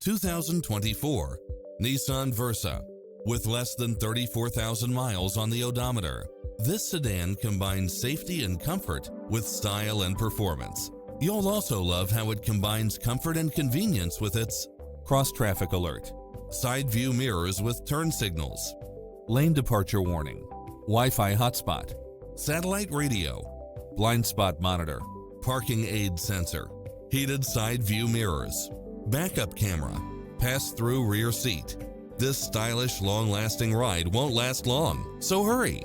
2024 Nissan Versa. With less than 34,000 miles on the odometer, this sedan combines safety and comfort with style and performance. You'll also love how it combines comfort and convenience with its cross-traffic alert, side view mirrors with turn signals, lane departure warning, Wi-Fi hotspot, satellite radio, blind spot monitor, parking aid sensor, heated side view mirrors, backup camera, pass-through rear seat. This stylish, long-lasting ride won't last long, so hurry!